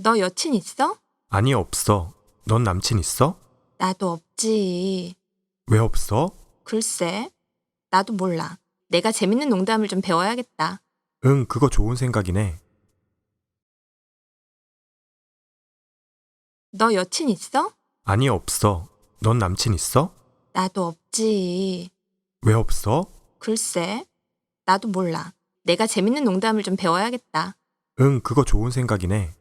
너 여친 있어? 아니, 없어. 넌 남친 있어? 나도 없지. 왜 없어? 글쎄, 나도 몰라. 내가 재밌는 농담을 좀 배워야겠다. 응, 그거 좋은 생각이네. 너 여친 있어? 아니, 없어. 넌 남친 있어? 나도 없지. 왜 없어? 글쎄, 나도 몰라. 내가 재밌는 농담을 좀 배워야겠다. 응, 그거 좋은 생각이네.